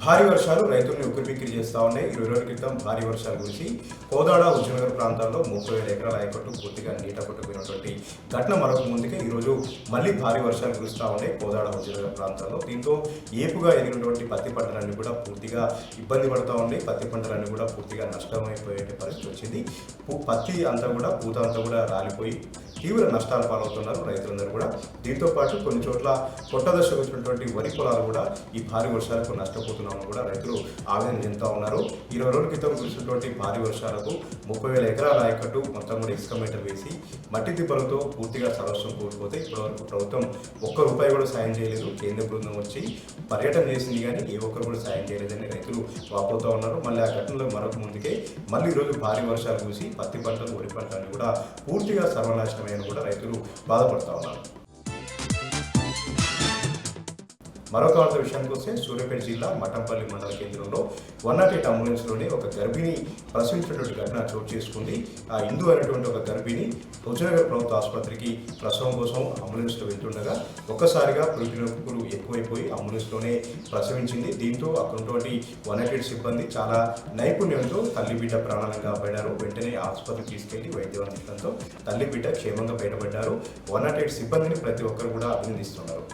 భారీ వర్షాలు రైతుల్ని ఉక్కిరిబిక్కిరి చేస్తా ఉన్నాయి. 20 రోజుల క్రితం భారీ వర్షాలు కురిసి కోదాడ, హుజూర్నగర్ ప్రాంతాల్లో 30,000 ఎకరాల ఆయకట్టు పూర్తిగా నీట కొట్టుకుపోయినటువంటి ఘటన మరొక ముందుకే ఈరోజు మళ్ళీ భారీ వర్షాలు కురుస్తూ ఉన్నాయి కోదాడ, హుజూర్నగర్ ప్రాంతాల్లో. దీంతో ఏపుగా ఎదిగినటువంటి పత్తి పంటలన్నీ కూడా పూర్తిగా ఇబ్బంది పడుతూ ఉన్నాయి. పత్తి పంటలన్నీ కూడా పూర్తిగా నష్టమైపోయే పరిస్థితి వచ్చింది. పత్తి అంతా కూడా పూత అంతా కూడా రాలిపోయి తీవ్ర నష్టాలు పాలవుతున్నారు రైతులందరూ కూడా. దీంతో పాటు కొన్ని చోట్ల పొట్ట దశకు వచ్చినటువంటి వరి పొలాలు కూడా ఈ భారీ వర్షాలకు నష్టపోతున్నామని కూడా రైతులు ఆవేదన చెందుతూ ఉన్నారు. 20 రోజుల క్రితం కురిసినటువంటి భారీ వర్షాలకు 30,000 ఎకరాల ఆయకట్టు మొత్తం కూడా ఎక్స్కమేటర్ వేసి మట్టి దిబ్బలతో పూర్తిగా సర్వస్వం కోల్పోతే ఇప్పటివరకు ప్రభుత్వం ఒక్క రూపాయి కూడా సాయం చేయలేదు. కేంద్ర బృందం వచ్చి పర్యటన చేసింది కానీ ఏ ఒక్కరు కూడా సాయం చేయలేదని రైతులు వాపోతూ ఉన్నారు. మళ్ళీ ఆ ఘటనలో మరొక ముందుకే మళ్ళీ ఈరోజు భారీ వర్షాలు కురిసి పత్తి పంటలు, వరి పంటలు కూడా పూర్తిగా సర్వనాశనమే కూడా రైతులు బాధపడతా ఉన్నారు. మరొక వార్త విషయానికి వస్తే సూర్యాపేట జిల్లా మఠంపల్లి మండల కేంద్రంలో 108 అంబులెన్స్లోనే ఒక గర్భిణి ప్రసవించినటువంటి ఘటన చోటు చేసుకుంది. ఆ ఇందు అనేటువంటి ఒక గర్భిణి హుజూర్నగర్ ప్రభుత్వ ఆసుపత్రికి ప్రసవం కోసం అంబులెన్స్లో వెళ్తుండగా ఒక్కసారిగా పురిటినొప్పులు ఎక్కువైపోయి అంబులెన్స్లోనే ప్రసవించింది. దీంతో అక్కడ ఉన్నటువంటి 108 సిబ్బంది చాలా నైపుణ్యంతో తల్లి బిడ్డ ప్రాణాలను కాపాడారు. వెంటనే ఆసుపత్రికి తీసుకెళ్లి వైద్యం అందించడంతో తల్లి బిడ్డ క్షేమంగా బయటపడ్డారు. 108 సిబ్బందిని ప్రతి ఒక్కరు కూడా అభినందిస్తున్నారు.